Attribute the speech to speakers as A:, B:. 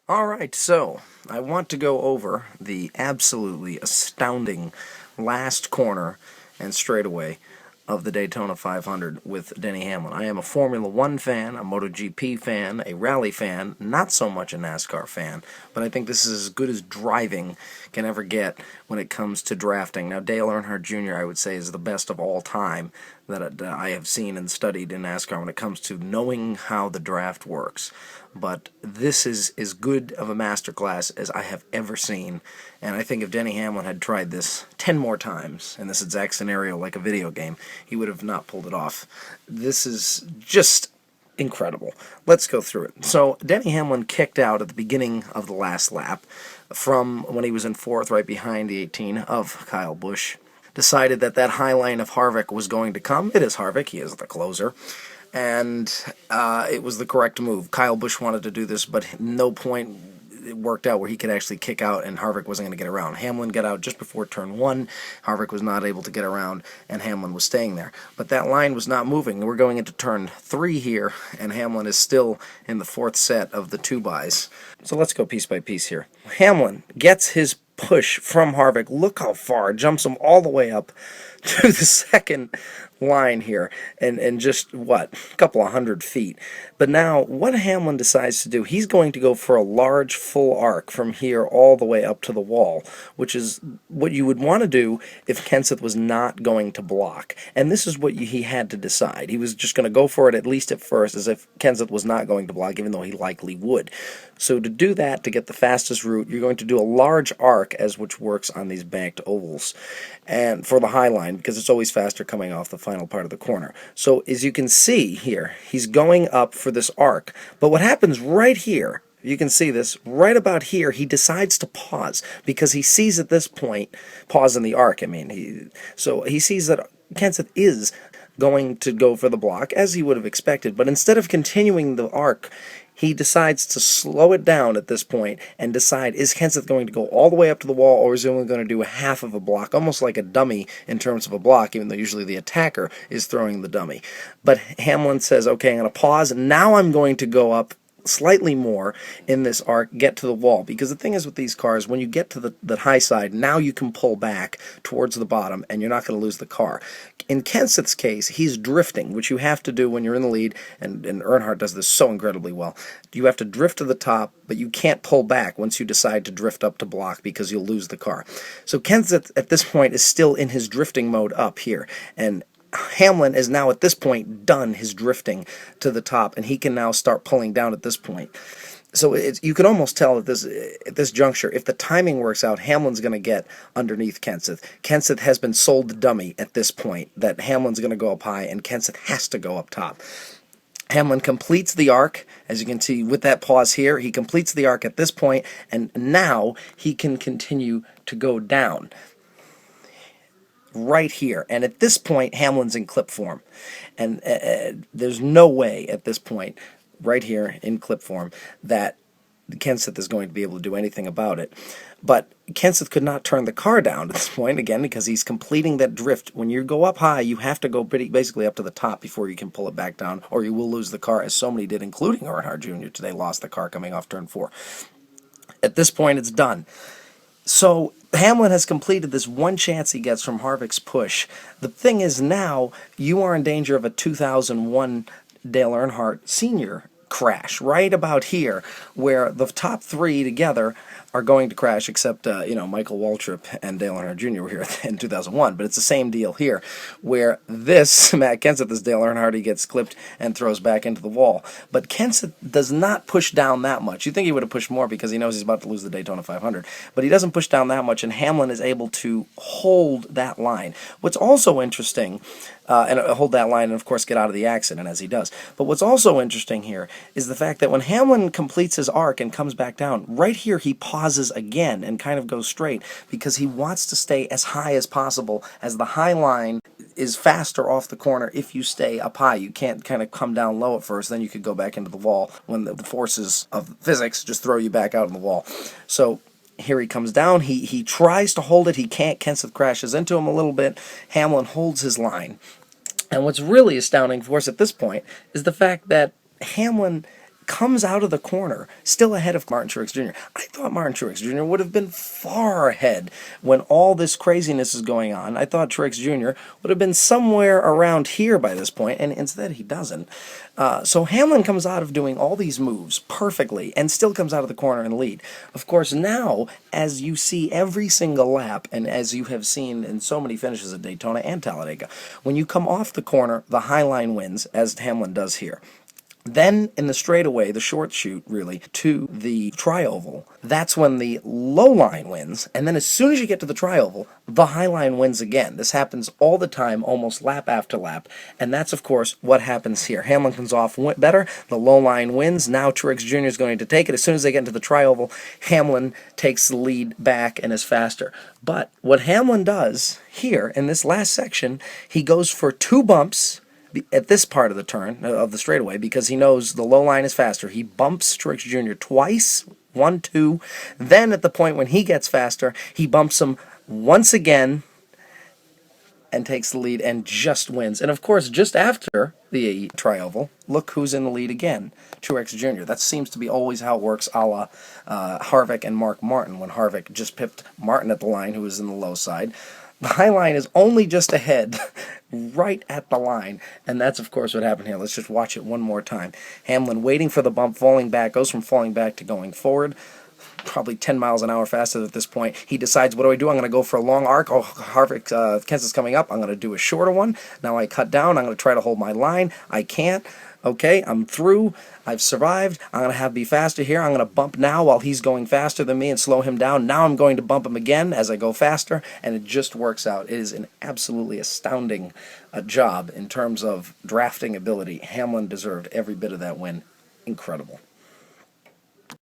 A: Alright, so I want to go over the absolutely astounding last corner and straightaway of the Daytona 500 with Denny Hamlin. I am a Formula One fan, a MotoGP fan, a rally fan, not so much a NASCAR fan, but I think this is as good as driving can ever get when it comes to drafting. Now, Dale Earnhardt Jr., I would say, is the best of all time that I have seen and studied in NASCAR when it comes to knowing how the draft works. But this is as good of a masterclass as I have ever seen, and I think if Denny Hamlin had tried this 10 more times in this exact scenario like a video game, he would have not pulled it off. This is just incredible. Let's go through it. So Denny Hamlin kicked out at the beginning of the last lap from when he was in fourth, right behind the 18 of Kyle Busch. Decided that high line of Harvick was going to come. It is Harvick. He is the closer. And it was the correct move. Kyle Busch wanted to do this, but no point it worked out where he could actually kick out and Harvick wasn't going to get around. Hamlin got out just before turn 1. Harvick was not able to get around, and Hamlin was staying there. But that line was not moving. We're going into turn 3 here, and Hamlin is still in the fourth set of the 2-byes. So let's go piece by piece here. Hamlin gets his push from Harvick. Look how far. Jumps him all the way up to the second line here, and just, what, a couple of 100 feet. But now, what Hamlin decides to do, he's going to go for a large full arc from here all the way up to the wall, which is what you would want to do if Kenseth was not going to block. And this is what he had to decide. He was just going to go for it, at least at first, as if Kenseth was not going to block, even though he likely would. So to do that, to get the fastest route, you're going to do a large arc, which works on these banked ovals, and for the high line, because it's always faster coming off the final part of the corner. So as you can see here, he's going up for this arc. But what happens right here, you can see this, right about here, he decides to pause, because he sees at this point, pause in the arc, so he sees that Kenseth is going to go for the block, as he would have expected, but instead of continuing the arc, he decides to slow it down at this point and decide, is Kenseth going to go all the way up to the wall, or is he only going to do a half of a block, almost like a dummy in terms of a block, even though usually the attacker is throwing the dummy. But Hamlin says, okay, I'm going to pause, now I'm going to go up slightly more in this arc, get to the wall, because the thing is with these cars, when you get to the high side, now you can pull back towards the bottom and you're not going to lose the car. In Kenseth's case, he's drifting, which you have to do when you're in the lead, and Earnhardt does this so incredibly well. You have to drift to the top, but you can't pull back once you decide to drift up to block, because you'll lose the car. So Kenseth at this point is still in his drifting mode up here, and Hamlin is now at this point done his drifting to the top, and he can now start pulling down at this point. So you can almost tell at this juncture, if the timing works out, Hamlin's going to get underneath Kenseth. Kenseth has been sold the dummy at this point, that Hamlin's going to go up high, and Kenseth has to go up top. Hamlin completes the arc, as you can see with that pause here. He completes the arc at this point, and now he can continue to go down right here. And at this point, Hamlin's in clip form. And there's no way at this point, right here in clip form, that Kenseth is going to be able to do anything about it. But Kenseth could not turn the car down at this point, again, because he's completing that drift. When you go up high, you have to go basically up to the top before you can pull it back down, or you will lose the car, as so many did, including Earnhardt Jr. today, lost the car coming off turn 4. At this point, it's done. So Hamlin has completed this one chance he gets from Harvick's push. The thing is, now you are in danger of a 2001 Dale Earnhardt Sr. crash, right about here, where the top 3 together are going to crash, except, Michael Waltrip and Dale Earnhardt Jr. were here in 2001, but it's the same deal here, where this, Matt Kenseth, this Dale Earnhardt, he gets clipped and throws back into the wall. But Kenseth does not push down that much. You think he would have pushed more because he knows he's about to lose the Daytona 500, but he doesn't push down that much, and Hamlin is able to hold that line. What's also interesting, and hold that line and, of course, get out of the accident, as he does. But what's also interesting here is the fact that when Hamlin completes his arc and comes back down, right here he pauses again and kind of goes straight, because he wants to stay as high as possible, as the high line is faster off the corner if you stay up high. You can't kind of come down low at first, then you could go back into the wall when the forces of physics just throw you back out in the wall. So here he comes down. He tries to hold it. He can't. Kenseth crashes into him a little bit. Hamlin holds his line. And what's really astounding, of course, at this point, is the fact that Hamlin comes out of the corner still ahead of Martin Truex Jr. I thought Martin Truex Jr. would have been far ahead when all this craziness is going on. I thought Truex Jr. would have been somewhere around here by this point, and instead he doesn't. So Hamlin comes out of doing all these moves perfectly and still comes out of the corner and lead. Of course, now, as you see every single lap, and as you have seen in so many finishes at Daytona and Talladega, when you come off the corner, the high line wins, as Hamlin does here. Then in the straightaway, the short shoot, really, to the tri-oval, that's when the low line wins. And then as soon as you get to the tri-oval, the high line wins again. This happens all the time, almost lap after lap. And that's, of course, what happens here. Hamlin comes off better. The low line wins. Now Truex Jr. is going to take it. As soon as they get into the tri-oval, Hamlin takes the lead back and is faster. But what Hamlin does here in this last section, he goes for 2 bumps at this part of the turn, of the straightaway, because he knows the low line is faster. He bumps Truex Jr. twice, 1, 2. Then at the point when he gets faster, he bumps him once again and takes the lead and just wins. And of course, just after the tri-oval, look who's in the lead again, Truex Jr. That seems to be always how it works, a la Harvick and Mark Martin, when Harvick just pipped Martin at the line, who was in the low side. The high line is only just ahead, right at the line, and that's, of course, what happened here. Let's just watch it one more time. Hamlin waiting for the bump, falling back, goes from falling back to going forward, probably 10 miles an hour faster at this point. He decides, what do? I'm going to go for a long arc. Oh, Harvick, Kenseth's coming up. I'm going to do a shorter one. Now I cut down. I'm going to try to hold my line. I can't. Okay, I'm through. I've survived. I'm going to have to be faster here. I'm going to bump now while he's going faster than me and slow him down. Now I'm going to bump him again as I go faster, and it just works out. It is an absolutely astounding job in terms of drafting ability. Hamlin deserved every bit of that win. Incredible.